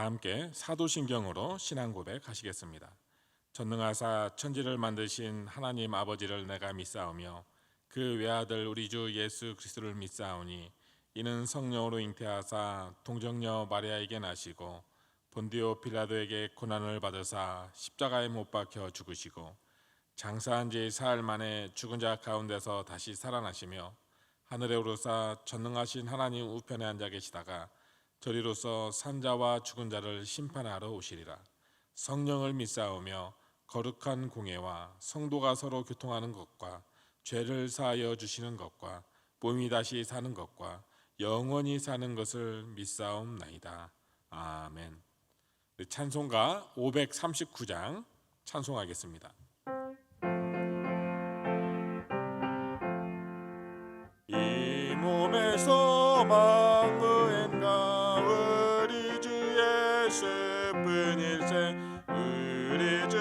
다 함께 사도신경으로 신앙 고백하시겠습니다. 전능하사 천지를 만드신 하나님 아버지를 내가 믿사오며 그 외아들 우리 주 예수 그리스도를 믿사오니 이는 성령으로 잉태하사 동정녀 마리아에게 나시고 본디오 빌라도에게 고난을 받으사 십자가에 못 박혀 죽으시고 장사한 지 사흘 만에 죽은 자 가운데서 다시 살아나시며 하늘에 오르사 전능하신 하나님 우편에 앉아 계시다가 저리로서 산자와 죽은 자를 심판하러 오시리라. 성령을 믿사오며 거룩한 공예와 성도가 서로 교통하는 것과 죄를 사하여 주시는 것과 몸이 다시 사는 것과 영원히 사는 것을 믿사옵나이다. 아멘. 찬송가 539장 찬송하겠습니다. 이 몸의 소망 의인가 우리 주 예수뿐일세 우리 주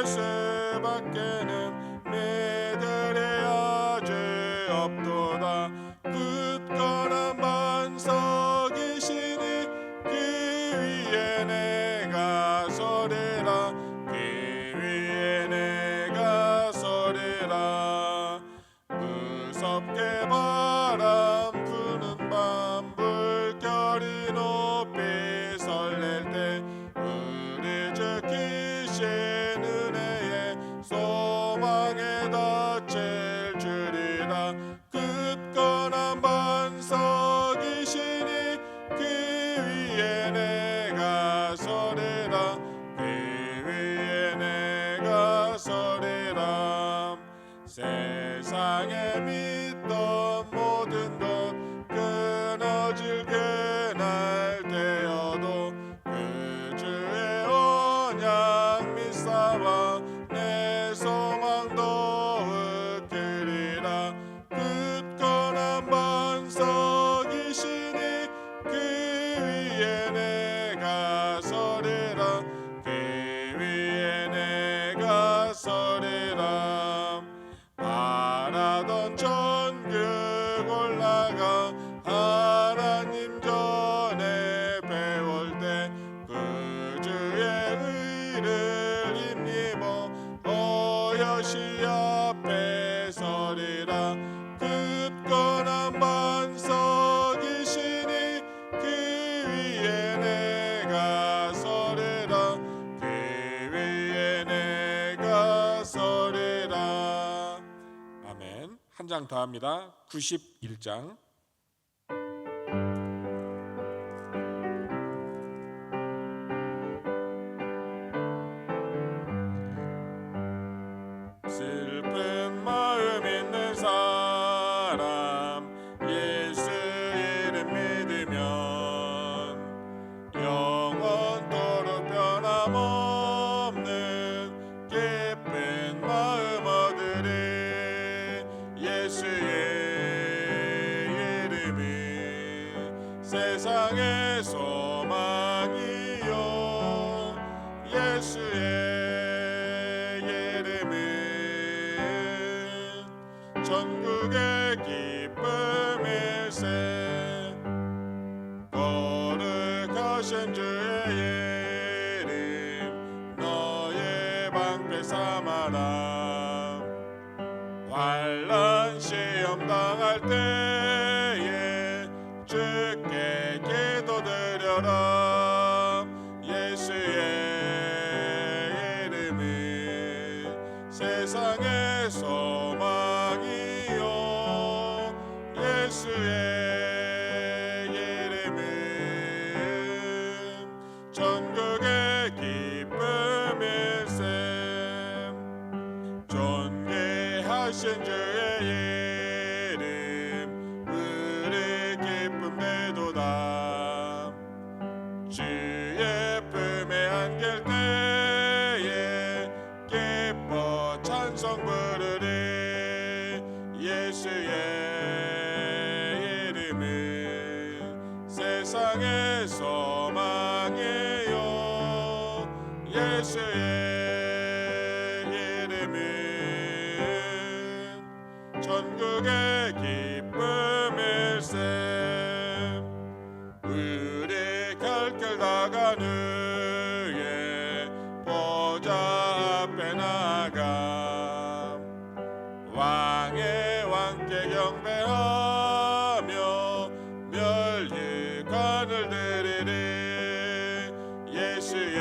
예수밖에는 믿으려야 죄 없도다. 굳건한 반석이시니 그 위에 내가 서리라 그 위에 내가 서리라. 무섭게 바람 부는 밤 물결이 높이 설렐 때 우리 주 크신 은혜에 소망에 덧칠 줄이라. 굳건한 반석이시니 그 위에 내가 서리라 그 위에 내가 서리라. 세상에 믿던 모든 것 끊어질 그날 되어도 그 주의 언약 믿사와 내 소망 더욱 크리라. 굳건한 반석이시니 그 위에 내가 서리라 그 위에 내가 서리라. 바라던 천국 올라가 하나님 전에 배울 때 그 주의 의를 힘입어 어여시 앞에 서리라. 굳건한 반석이시니 그 위에 내가 서리라 그 위에 내가 서리라. 아멘. 한 장 더 합니다. 91장. 슬픈 마음 있는 사람 예수 이름 믿으면 영원토록 변함없는 기쁜 마음 얻으리. 예수의 이름이 세상의 소망이요 예수의 천국의 기쁨일세. 거룩하신 주의 이름 너의 방패 삼아라. 환난 시험 당할 때에 주께 기도드려라. 예수의 이름은 세상의 소망이요 예수의 이름은 천국의 기쁨일세. 존귀하신 주의 이름 우리 기쁨 되도다. 주의 품에 안길 때에 기뻐 찬송 부르리. 예수의 이름은 세상의 소망이요 예수의 이름은 천국의 기쁨일세. 우리 갈 발길다가 그의 보좌 앞에 나가 왕의 왕께 경배하며 멸류관을 드리리. 예수의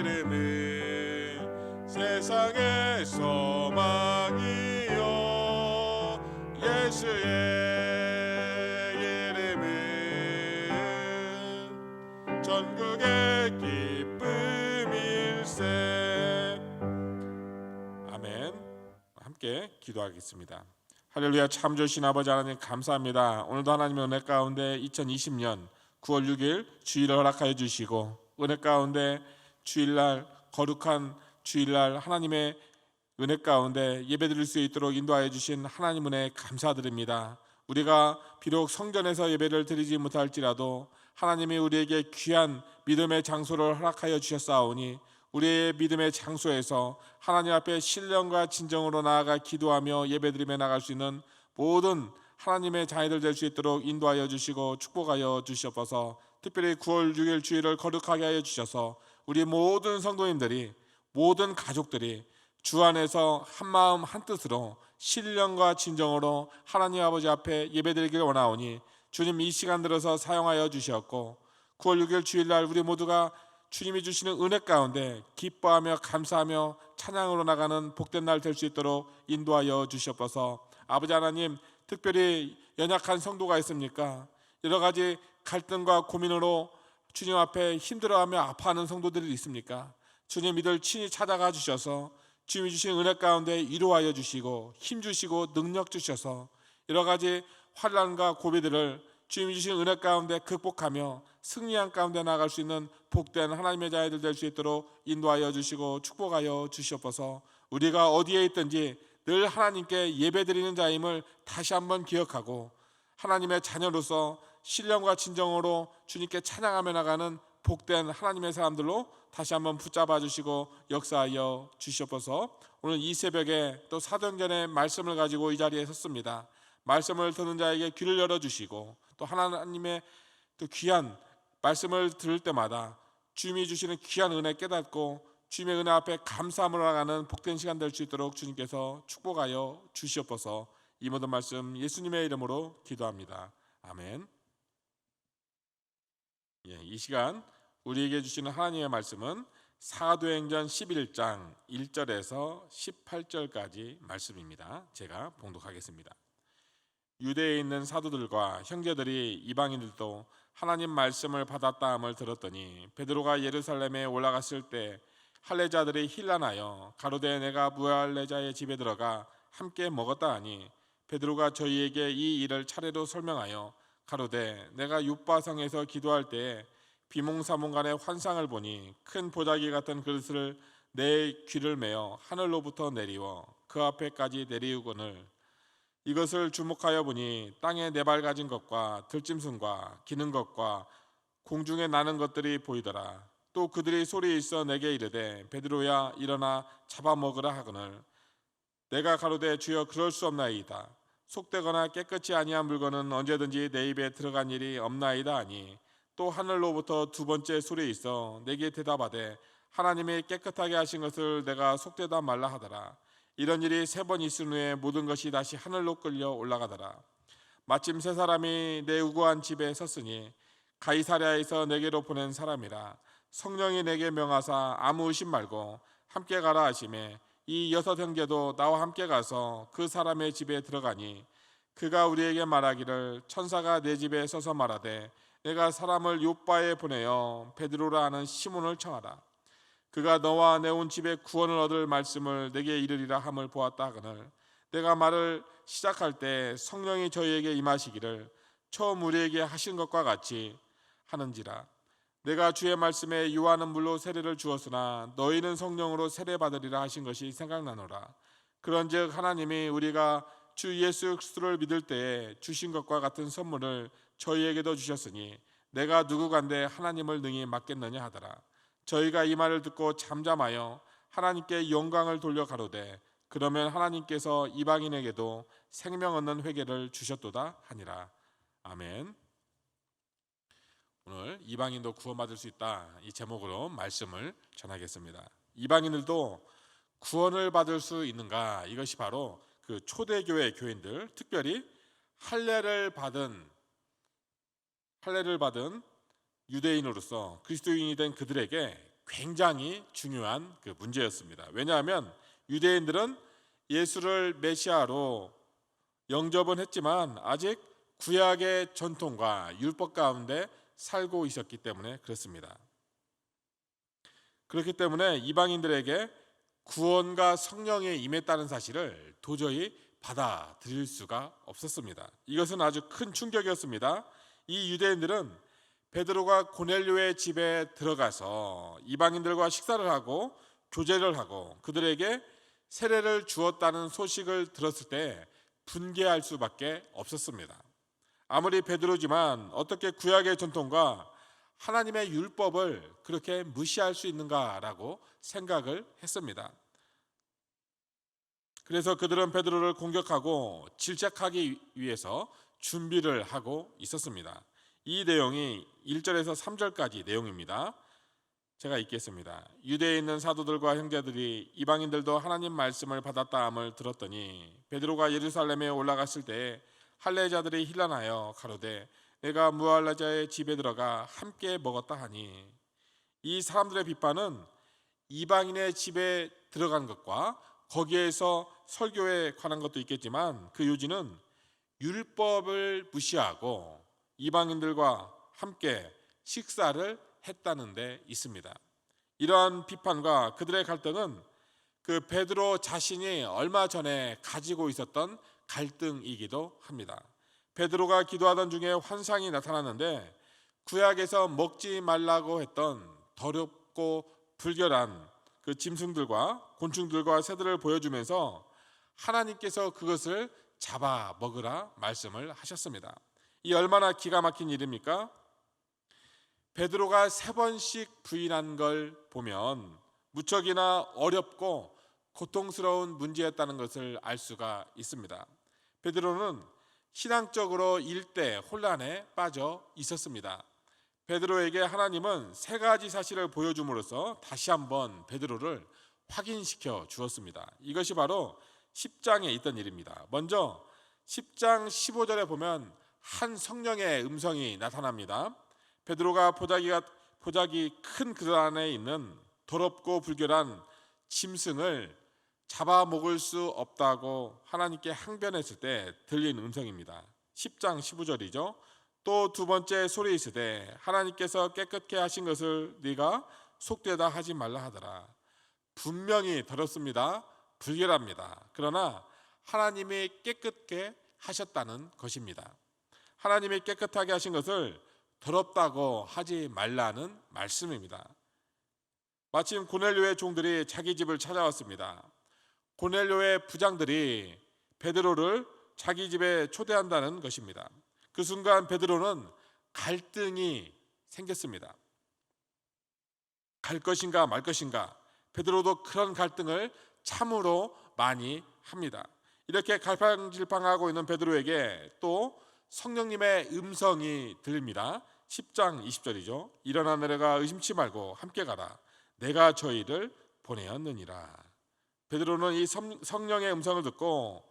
이름은 세상의 소망이요 예수의 이름은 전국의 기쁨일세. 아멘. 함께 기도하겠습니다. 할렐루야. 참 좋으신 아버지 하나님 감사합니다. 오늘도 하나님의 은혜 가운데 2020년 9월 6일 주일을 허락하여 주시고 은혜 가운데 주일날 거룩한 주일날 하나님의 은혜 가운데 예배드릴 수 있도록 인도하여 주신 하나님 은혜에 감사드립니다. 우리가 비록 성전에서 예배를 드리지 못할지라도 하나님이 우리에게 귀한 믿음의 장소를 허락하여 주셨사오니 우리의 믿음의 장소에서 하나님 앞에 신령과 진정으로 나아가 기도하며 예배드리며 나갈 수 있는 모든 하나님의 자녀들 될 수 있도록 인도하여 주시고 축복하여 주시옵소서. 특별히 9월 6일 주일을 거룩하게 하여 주셔서 우리 모든 성도님들이 모든 가족들이 주 안에서 한마음 한뜻으로 신령과 진정으로 하나님 아버지 앞에 예배드리기를 원하오니 주님 이 시간 들어서 사용하여 주시었고 9월 6일 주일날 우리 모두가 주님이 주시는 은혜 가운데 기뻐하며 감사하며 찬양으로 나가는 복된 날 될 수 있도록 인도하여 주시옵소서. 아버지 하나님, 특별히 연약한 성도가 있습니까? 여러 가지 갈등과 고민으로 주님 앞에 힘들어하며 아파하는 성도들이 있습니까? 주님 이들 친히 찾아가 주셔서 주님이 주신 은혜 가운데 위로하여 주시고 힘 주시고 능력 주셔서 여러 가지 환난과 고비들을 주님이 주신 은혜 가운데 극복하며 승리한 가운데 나아갈 수 있는 복된 하나님의 자녀들 될 수 있도록 인도하여 주시고 축복하여 주시옵소서. 우리가 어디에 있든지 늘 하나님께 예배드리는 자임을 다시 한번 기억하고 하나님의 자녀로서 신령과 진정으로 주님께 찬양하며 나가는 복된 하나님의 사람들로 다시 한번 붙잡아 주시고 역사하여 주시옵소서. 오늘 이 새벽에 또 사도행전의 말씀을 가지고 이 자리에 섰습니다. 말씀을 듣는 자에게 귀를 열어주시고 또 하나님의 또 귀한 말씀을 들을 때마다 주님이 주시는 귀한 은혜 깨닫고 주님의 은혜 앞에 감사함으로 나가는 복된 시간 될 수 있도록 주님께서 축복하여 주시옵소서. 이 모든 말씀 예수님의 이름으로 기도합니다. 아멘. 이 시간 우리에게 주시는 하나님의 말씀은 사도행전 11장 1절에서 18절까지 말씀입니다. 제가 봉독하겠습니다. 유대에 있는 사도들과 형제들이 이방인들도 하나님 말씀을 받았다 함을 들었더니 베드로가 예루살렘에 올라갔을 때 할례자들이 hil란하여 가로되 내가 무할례자의 집에 들어가 함께 먹었다 하니 베드로가 저희에게 이 일을 차례로 설명하여 가로되 내가 윳바성에서 기도할 때에 비몽사몽간의 환상을 보니 큰 보자기 같은 그릇을 내 귀를 메어 하늘로부터 내리워 그 앞에까지 내리우거늘 이것을 주목하여 보니 땅에 네 발 가진 것과 들짐승과 기는 것과 공중에 나는 것들이 보이더라. 또 그들이 소리 있어 내게 이르되 베드로야 일어나 잡아먹으라 하거늘 내가 가로되 주여 그럴 수 없나이다. 속되거나 깨끗이 아니한 물건은 언제든지 내 입에 들어간 일이 없나이다 하니 또 하늘로부터 두 번째 소리 있어 내게 대답하되 하나님이 깨끗하게 하신 것을 내가 속되다 말라 하더라. 이런 일이 3번 있은 후에 모든 것이 다시 하늘로 끌려 올라가더라. 마침 세 사람이 내 우고한 집에 섰으니 가이사랴에서 내게로 보낸 사람이라. 성령이 내게 명하사 아무 의심 말고 함께 가라 하시매 이 6 형제도 나와 함께 가서 그 사람의 집에 들어가니 그가 우리에게 말하기를 천사가 내 집에 서서 말하되 내가 사람을 욥바에 보내어 베드로라 하는 시몬을 청하라. 그가 너와 내 온 집에 구원을 얻을 말씀을 내게 이르리라 함을 보았다 하거늘 내가 말을 시작할 때 성령이 저희에게 임하시기를 처음 우리에게 하신 것과 같이 하는지라. 내가 주의 말씀에 유하는 물로 세례를 주었으나 너희는 성령으로 세례받으리라 하신 것이 생각나노라. 그런즉 하나님이 우리가 주 예수 그리스도를 믿을 때에 주신 것과 같은 선물을 저희에게도 주셨으니 내가 누구간데 하나님을 능히 맡겠느냐 하더라. 저희가 이 말을 듣고 잠잠하여 하나님께 영광을 돌려 가로되 그러면 하나님께서 이방인에게도 생명 얻는 회개를 주셨도다 하니라. 아멘. 오늘 오늘 이방인도 구원받을 수 있다, 이 제목으로 말씀을 전하겠습니다. 이방인들도 구원을 받을 수 있는가? 이것이 바로 그 초대교회 교인들, 특별히 할례를 받은 유대인으로서 그리스도인이 된 그들에게 굉장히 중요한 그 문제였습니다. 왜냐하면 유대인들은 예수를 메시아로 영접은 했지만 아직 구약의 전통과 율법 가운데 살고 있었기 때문에 그렇습니다. 그렇기 때문에 이방인들에게 구원과 성령의 임했다는 사실을 도저히 받아들일 수가 없었습니다. 이것은 아주 큰 충격이었습니다. 이 유대인들은 베드로가 고넬료의 집에 들어가서 이방인들과 식사를 하고 교제를 하고 그들에게 세례를 주었다는 소식을 들었을 때 분개할 수밖에 없었습니다. 아무리 베드로지만 어떻게 구약의 전통과 하나님의 율법을 그렇게 무시할 수 있는가라고 생각을 했습니다. 그래서 그들은 베드로를 공격하고 질책하기 위해서 준비를 하고 있었습니다. 이 내용이 1절에서 3절까지 내용입니다. 제가 읽겠습니다. 유대에 있는 사도들과 형제들이 이방인들도 하나님 말씀을 받았다함을 들었더니 베드로가 예루살렘에 올라갔을 때 할례자들이 힐난하여 가로되 내가 무할례자의 집에 들어가 함께 먹었다 하니, 이 사람들의 비판은 이방인의 집에 들어간 것과 거기에서 설교에 관한 것도 있겠지만 그 요지는 율법을 무시하고 이방인들과 함께 식사를 했다는 데 있습니다. 이러한 비판과 그들의 갈등은 그 베드로 자신이 얼마 전에 가지고 있었던 갈등이기도 합니다. 베드로가 기도하던 중에 환상이 나타났는데 구약에서 먹지 말라고 했던 더럽고 불결한 그 짐승들과 곤충들과 새들을 보여주면서 하나님께서 그것을 잡아 먹으라 말씀을 하셨습니다. 이 얼마나 기가 막힌 일입니까? 베드로가 3번씩 부인한 걸 보면 무척이나 어렵고 고통스러운 문제였다는 것을 알 수가 있습니다. 베드로는 신앙적으로 일대 혼란에 빠져 있었습니다. 베드로에게 하나님은 3가지 사실을 보여줌으로써 다시 한번 베드로를 확인시켜 주었습니다. 이것이 바로 10장에 있던 일입니다. 먼저 10장 15절에 보면 한 성령의 음성이 나타납니다. 베드로가 보자기 큰 그릇 안에 있는 더럽고 불결한 짐승을 잡아먹을 수 없다고 하나님께 항변했을 때 들린 음성입니다. 10장 15절이죠. 또 두 번째 소리 있으되 하나님께서 깨끗게 하신 것을 네가 속되다 하지 말라 하더라. 분명히 더럽습니다. 불결합니다. 그러나 하나님이 깨끗게 하셨다는 것입니다. 하나님이 깨끗하게 하신 것을 더럽다고 하지 말라는 말씀입니다. 마침 고넬료의 종들이 자기 집을 찾아왔습니다. 고넬료의 부장들이 베드로를 자기 집에 초대한다는 것입니다. 그 순간 베드로는 갈등이 생겼습니다. 갈 것인가 말 것인가. 베드로도 그런 갈등을 참으로 많이 합니다. 이렇게 갈팡질팡하고 있는 베드로에게 또 성령님의 음성이 들립니다. 10장 20절이죠. 일어나 내려가 의심치 말고 함께 가라. 내가 저희를 보내었느니라. 베드로는 이 성령의 음성을 듣고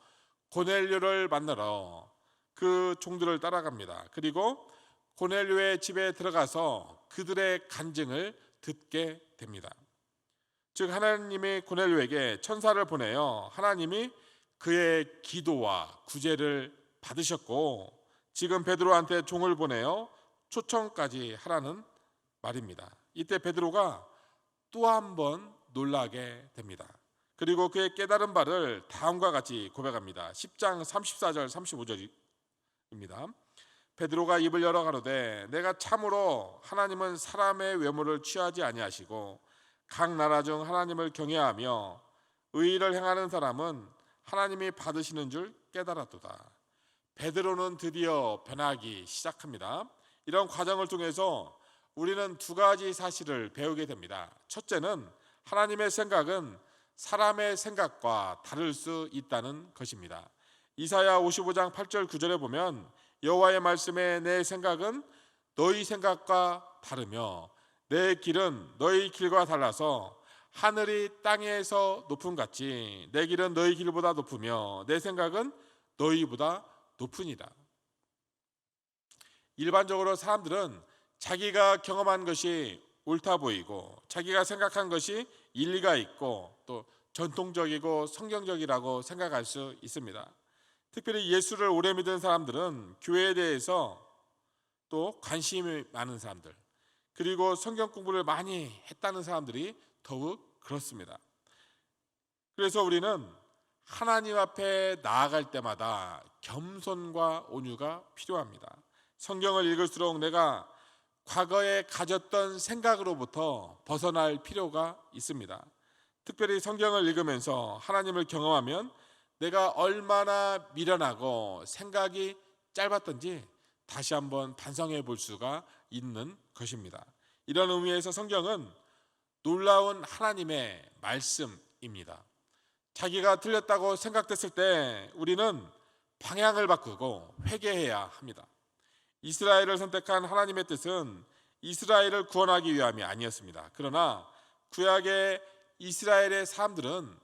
고넬료를 만나러 그 종들을 따라갑니다. 그리고 고넬료의 집에 들어가서 그들의 간증을 듣게 됩니다. 즉 하나님이 고넬료에게 천사를 보내요. 하나님이 그의 기도와 구제를 받으셨고 지금 베드로한테 종을 보내요. 초청까지 하라는 말입니다. 이때 베드로가 또 한 번 놀라게 됩니다. 그리고 그의 깨달은 바를 다음과 같이 고백합니다. 10장 34절 35절입니다. 베드로가 입을 열어 가로되 내가 참으로 하나님은 사람의 외모를 취하지 아니하시고 각 나라 중 하나님을 경외하며 의를 행하는 사람은 하나님이 받으시는 줄 깨달았도다. 베드로는 드디어 변하기 시작합니다. 이런 과정을 통해서 우리는 2가지 사실을 배우게 됩니다. 첫째는 하나님의 생각은 사람의 생각과 다를 수 있다는 것입니다. 이사야 55장 8절 9절에 보면 여호와의 말씀에 내 생각은 너희 생각과 다르며 내 길은 너희 길과 달라서 하늘이 땅에서 높음 같이 내 길은 너희 길보다 높으며 내 생각은 너희보다 높으니라. 일반적으로 사람들은 자기가 경험한 것이 옳다 보이고 자기가 생각한 것이 일리가 있고 또 전통적이고 성경적이라고 생각할 수 있습니다. 특별히 예수를 오래 믿은 사람들은 교회에 대해서 또 관심이 많은 사람들, 그리고 성경 공부를 많이 했다는 사람들이 더욱 그렇습니다. 그래서 우리는 하나님 앞에 나아갈 때마다 겸손과 온유가 필요합니다. 성경을 읽을수록 내가 과거에 가졌던 생각으로부터 벗어날 필요가 있습니다. 특별히 성경을 읽으면서 하나님을 경험하면 내가 얼마나 미련하고 생각이 짧았던지 다시 한번 반성해 볼 수가 있는 것입니다. 이런 의미에서 성경은 놀라운 하나님의 말씀입니다. 자기가 틀렸다고 생각됐을 때 우리는 방향을 바꾸고 회개해야 합니다. 이스라엘을 선택한 하나님의 뜻은 이스라엘을 구원하기 위함이 아니었습니다. 그러나 구약의 이스라엘의 사람들은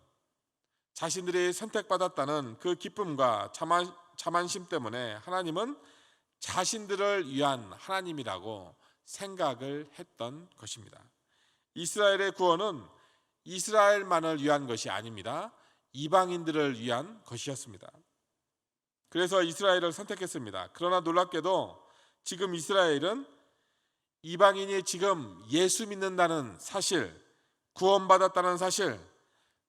자신들이 선택받았다는 그 기쁨과 자만심 때문에 하나님은 자신들을 위한 하나님이라고 생각을 했던 것입니다. 이스라엘의 구원은 이스라엘만을 위한 것이 아닙니다. 이방인들을 위한 것이었습니다. 그래서 이스라엘을 선택했습니다. 그러나 놀랍게도 지금 이스라엘은 이방인이 지금 예수 믿는다는 사실, 구원받았다는 사실,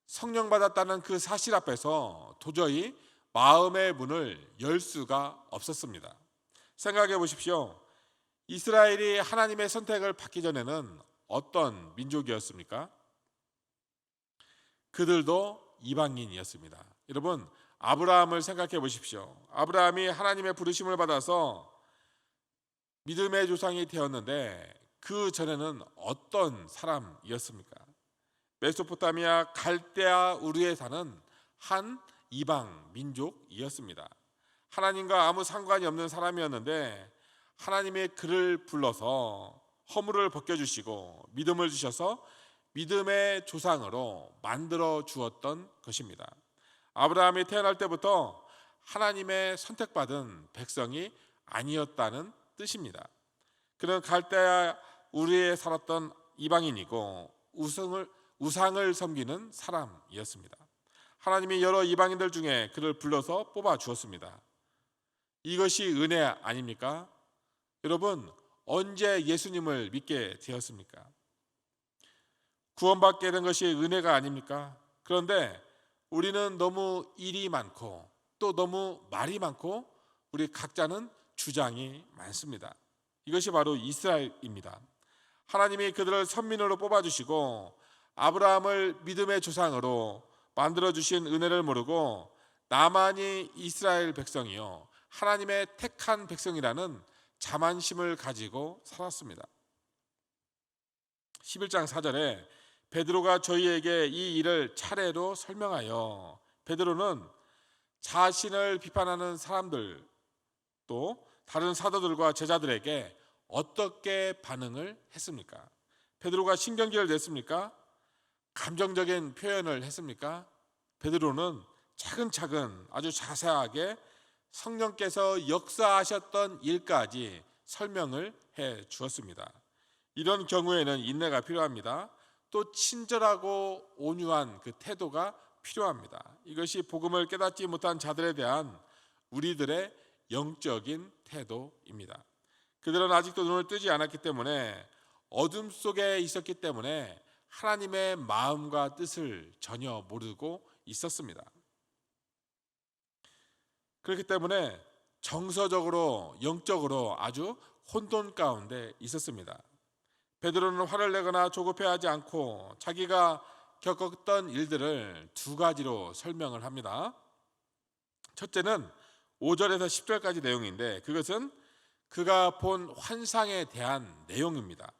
성령 받았다는 그 사실 앞에서 도저히 마음의 문을 열 수가 없었습니다. 생각해 보십시오. 이스라엘이 하나님의 선택을 받기 전에는 어떤 민족이었습니까? 그들도 이방인이었습니다. 여러분, 아브라함을 생각해 보십시오. 아브라함이 하나님의 부르심을 받아서 믿음의 조상이 되었는데 그 전에는 어떤 사람이었습니까? 메소포타미아 갈대아 우르에 사는 한 이방 민족이었습니다. 하나님과 아무 상관이 없는 사람이었는데 하나님의 그를 불러서 허물을 벗겨주시고 믿음을 주셔서 믿음의 조상으로 만들어 주었던 것입니다. 아브라함이 태어날 때부터 하나님의 선택받은 백성이 아니었다는 뜻입니다. 그는 갈대아 우르에 살았던 이방인이고 우상을 섬기는 사람이었습니다. 하나님이 여러 이방인들 중에 그를 불러서 뽑아 주었습니다. 이것이 은혜 아닙니까? 여러분, 언제 예수님을 믿게 되었습니까? 구원받게 된 것이 은혜가 아닙니까? 그런데 우리는 너무 일이 많고 또 너무 말이 많고 우리 각자는 주장이 많습니다. 이것이 바로 이스라엘입니다. 하나님이 그들을 선민으로 뽑아주시고 아브라함을 믿음의 조상으로 만들어주신 은혜를 모르고 나만이 이스라엘 백성이요 하나님의 택한 백성이라는 자만심을 가지고 살았습니다. 11장 4절에 베드로가 저희에게 이 일을 차례로 설명하여, 베드로는 자신을 비판하는 사람들 또 다른 사도들과 제자들에게 어떻게 반응을 했습니까? 베드로가 신경기를 냈습니까? 감정적인 표현을 했습니까? 베드로는 차근차근 아주 자세하게 성령께서 역사하셨던 일까지 설명을 해 주었습니다. 이런 경우에는 인내가 필요합니다. 또 친절하고 온유한 그 태도가 필요합니다. 이것이 복음을 깨닫지 못한 자들에 대한 우리들의 영적인 태도입니다. 그들은 아직도 눈을 뜨지 않았기 때문에, 어둠 속에 있었기 때문에 하나님의 마음과 뜻을 전혀 모르고 있었습니다. 그렇기 때문에 정서적으로 영적으로 아주 혼돈 가운데 있었습니다. 베드로는 화를 내거나 조급해하지 않고 자기가 겪었던 일들을 두 가지로 설명을 합니다. 첫째는 5절에서 10절까지 내용인데 그것은 그가 본 환상에 대한 내용입니다.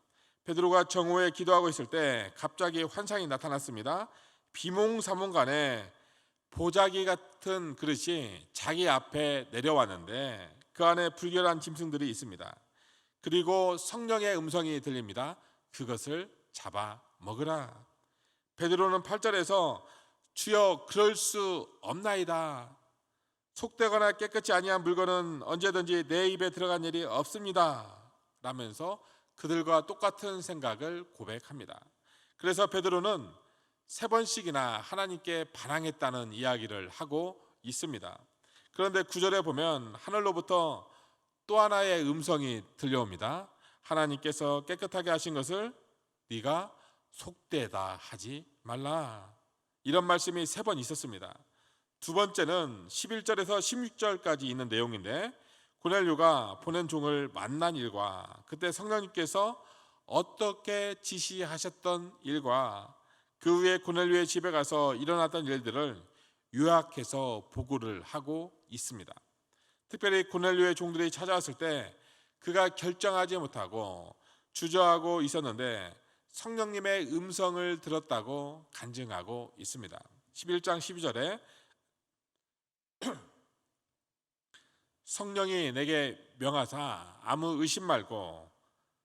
베드로가 정오에 기도하고 있을 때 갑자기 환상이 나타났습니다. 비몽사몽간에 보자기 같은 그릇이 자기 앞에 내려왔는데 그 안에 불결한 짐승들이 있습니다. 그리고 성령의 음성이 들립니다. 그것을 잡아 먹으라. 베드로는 8절에서 주여 그럴 수 없나이다. 속되거나 깨끗이 아니한 물건은 언제든지 내 입에 들어간 일이 없습니다. 라면서 그들과 똑같은 생각을 고백합니다. 그래서 베드로는 3번씩이나 하나님께 반항했다는 이야기를 하고 있습니다. 그런데 9절에 보면 하늘로부터 또 하나의 음성이 들려옵니다. 하나님께서 깨끗하게 하신 것을 네가 속되다 하지 말라. 이런 말씀이 3번 있었습니다. 두 번째는 11절에서 16절까지 있는 내용인데, 고넬료가 보낸 종을 만난 일과 그때 성령님께서 어떻게 지시하셨던 일과 그 후에 고넬료의 집에 가서 일어났던 일들을 요약해서 보고를 하고 있습니다. 특별히 고넬료의 종들이 찾아왔을 때 그가 결정하지 못하고 주저하고 있었는데 성령님의 음성을 들었다고 간증하고 있습니다. 11장 12절에 성령이 내게 명하사 아무 의심 말고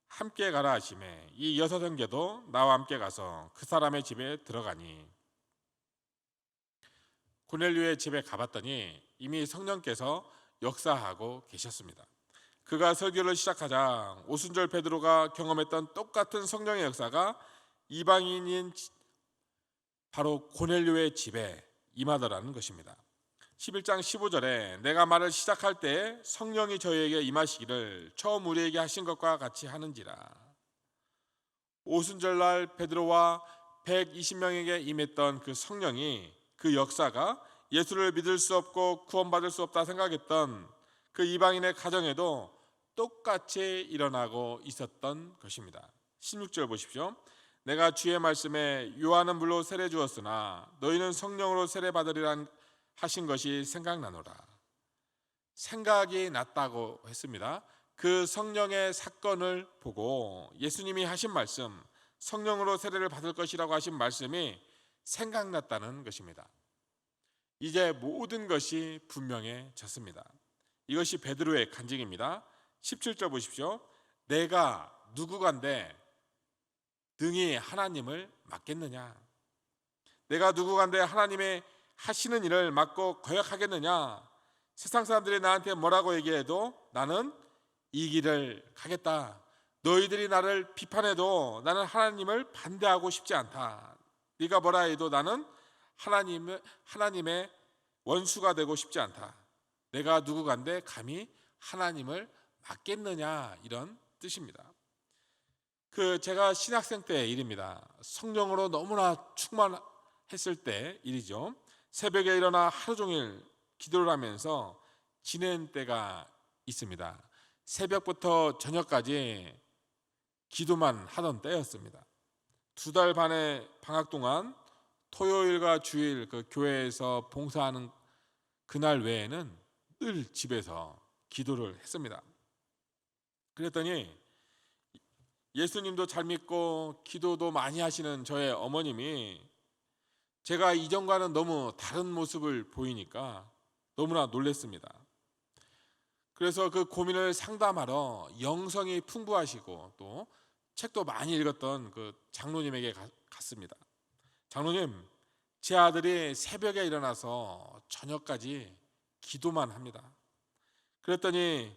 함께 가라 하시매 이 6 형제도 나와 함께 가서 그 사람의 집에 들어가니, 고넬료의 집에 가봤더니 이미 성령께서 역사하고 계셨습니다. 그가 설교를 시작하자 오순절 베드로가 경험했던 똑같은 성령의 역사가 이방인인 바로 고넬료의 집에 임하더라는 것입니다. 11장 15절에 내가 말을 시작할 때 성령이 저희에게 임하시기를 처음 우리에게 하신 것과 같이 하는지라. 오순절날 베드로와 120명에게 임했던 그 성령이, 그 역사가 예수를 믿을 수 없고 구원받을 수 없다 생각했던 그 이방인의 가정에도 똑같이 일어나고 있었던 것입니다. 16절 보십시오. 내가 주의 말씀에 요한은 물로 세례 주었으나 너희는 성령으로 세례 받으리란 하신 것이 생각나노라. 생각이 났다고 했습니다. 그 성령의 사건을 보고 예수님이 하신 말씀, 성령으로 세례를 받을 것이라고 하신 말씀이 생각났다는 것입니다. 이제 모든 것이 분명해졌습니다. 이것이 베드로의 간증입니다. 17절 보십시오. 내가 누구간데 능히 하나님을 맡겠느냐? 내가 누구간데 하나님의 하시는 일을 맡고 거역하겠느냐? 세상 사람들이 나한테 뭐라고 얘기해도 나는 이 길을 가겠다. 너희들이 나를 비판해도 나는 하나님을 반대하고 싶지 않다. 네가 뭐라 해도 나는 하나님의 원수가 되고 싶지 않다. 내가 누구간데 감히 하나님을 맡겠느냐, 이런 뜻입니다. 제가 신학생 때의 일입니다. 성령으로 너무나 충만했을 때 일이죠. 새벽에 일어나 하루 종일 기도를 하면서 지낸 때가 있습니다. 새벽부터 저녁까지 기도만 하던 때였습니다. 2달 반의 방학 동안 토요일과 주일 그 교회에서 봉사하는 그날 외에는 늘 집에서 기도를 했습니다. 그랬더니 예수님도 잘 믿고 기도도 많이 하시는 저의 어머님이 제가 이전과는 너무 다른 모습을 보이니까 너무나 놀랐습니다. 그래서 그 고민을 상담하러 영성이 풍부하시고 또 책도 많이 읽었던 그 장로님에게 갔습니다. 장로님, 제 아들이 새벽에 일어나서 저녁까지 기도만 합니다. 그랬더니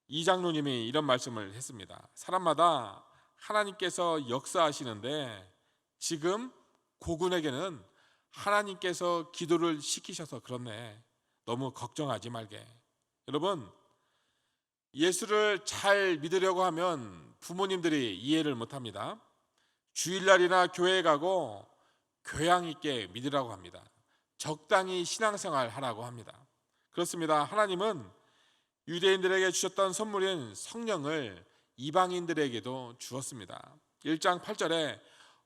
이 장로님이 이런 말씀을 했습니다. 사람마다 하나님께서 역사하시는데 지금 고군에게는 하나님께서 기도를 시키셔서 그렇네. 너무 걱정하지 말게. 여러분, 예수를 잘 믿으려고 하면 부모님들이 이해를 못합니다. 주일날이나 교회에 가고 교양 있게 믿으라고 합니다. 적당히 신앙생활 하라고 합니다. 그렇습니다. 하나님은 유대인들에게 주셨던 선물인 성령을 이방인들에게도 주었습니다. 1장 8절에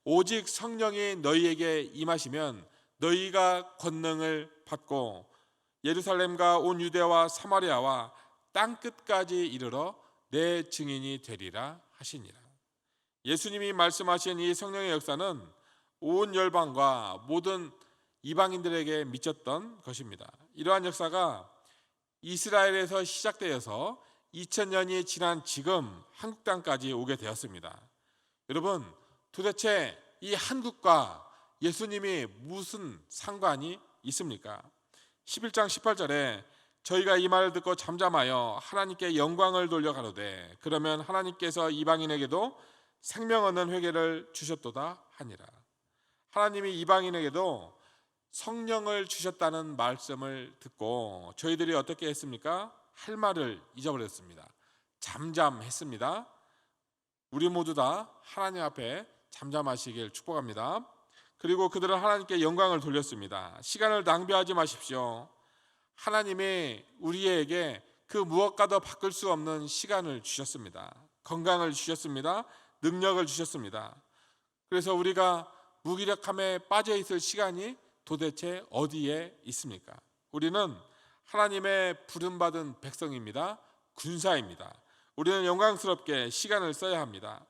오직 성령이 너희에게 임하시면 너희가 권능을 받고 예루살렘과 온 유대와 사마리아와 땅끝까지 이르러 내 증인이 되리라 하시니라. 예수님이 말씀하신 이 성령의 역사는 온 열방과 모든 이방인들에게 미쳤던 것입니다. 이러한 역사가 이스라엘에서 시작되어서 2000년이 지난 지금 한국 땅까지 오게 되었습니다. 여러분, 도대체 이 한국과 예수님이 무슨 상관이 있습니까? 11장 18절에 저희가 이 말을 듣고 잠잠하여 하나님께 영광을 돌려 가로되 그러면 하나님께서 이방인에게도 생명 얻는 회개를 주셨도다 하니라. 하나님이 이방인에게도 성령을 주셨다는 말씀을 듣고 저희들이 어떻게 했습니까? 할 말을 잊어버렸습니다. 잠잠했습니다. 우리 모두 다 하나님 앞에 잠잠하시길 축복합니다. 그리고 그들은 하나님께 영광을 돌렸습니다. 시간을 낭비하지 마십시오. 하나님이 우리에게 그 무엇과도 바꿀 수 없는 시간을 주셨습니다. 건강을 주셨습니다. 능력을 주셨습니다. 그래서 우리가 무기력함에 빠져 있을 시간이 도대체 어디에 있습니까? 우리는 하나님의 부름받은 백성입니다. 군사입니다. 우리는 영광스럽게 시간을 써야 합니다.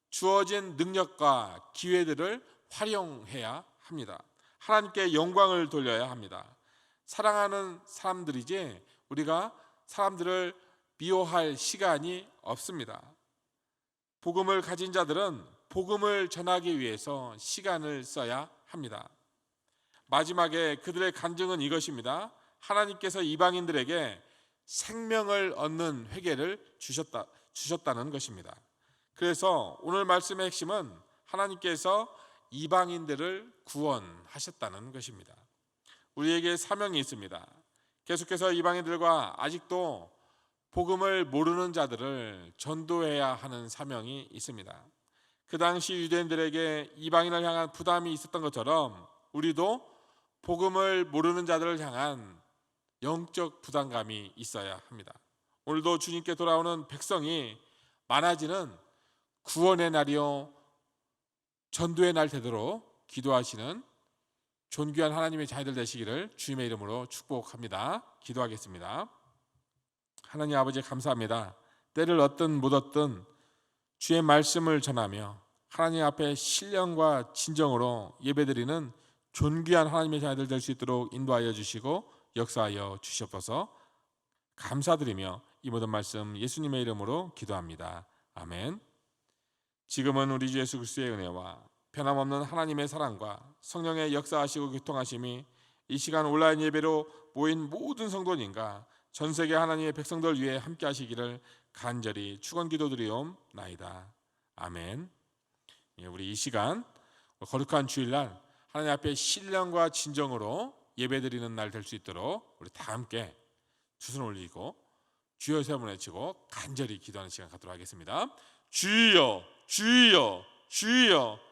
주어진 능력과 기회들을 활용해야 합니다. 하나님께 영광을 돌려야 합니다. 사랑하는 사람들이지 우리가 사람들을 미워할 시간이 없습니다. 복음을 가진 자들은 복음을 전하기 위해서 시간을 써야 합니다. 마지막에 그들의 간증은 이것입니다. 하나님께서 이방인들에게 생명을 얻는 회개를 주셨다는 것입니다. 그래서 오늘 말씀의 핵심은 하나님께서 이방인들을 구원하셨다는 것입니다. 우리에게 사명이 있습니다. 계속해서 이방인들과 아직도 복음을 모르는 자들을 전도해야 하는 사명이 있습니다. 그 당시 유대인들에게 이방인을 향한 부담이 있었던 것처럼 우리도 복음을 모르는 자들을 향한 영적 부담감이 있어야 합니다. 오늘도 주님께 돌아오는 백성이 많아지는 구원의 날이요 전도의 날 되도록 기도하시는 존귀한 하나님의 자녀들 되시기를 주님의 이름으로 축복합니다. 기도하겠습니다. 하나님 아버지 감사합니다. 때를 얻든 못 얻든 주의 말씀을 전하며 하나님 앞에 신령과 진정으로 예배드리는 존귀한 하나님의 자녀들 될 수 있도록 인도하여 주시고 역사하여 주시옵소서. 감사드리며 이 모든 말씀 예수님의 이름으로 기도합니다. 아멘. 지금은 우리 주 예수 그리스도의 은혜와 변함없는 하나님의 사랑과 성령의 역사하시고 교통하심이 이 시간 온라인 예배로 모인 모든 성도님과 전 세계 하나님의 백성들 위해 함께 하시기를 간절히 축원 기도드리옵나이다. 아멘. 우리 이 시간 거룩한 주일날 하나님 앞에 신령과 진정으로 예배드리는 날 될 수 있도록 우리 다 함께 두 손 올리고 주여 세 번 외치고 간절히 기도하는 시간 갖도록 하겠습니다. 주여 주여 주여.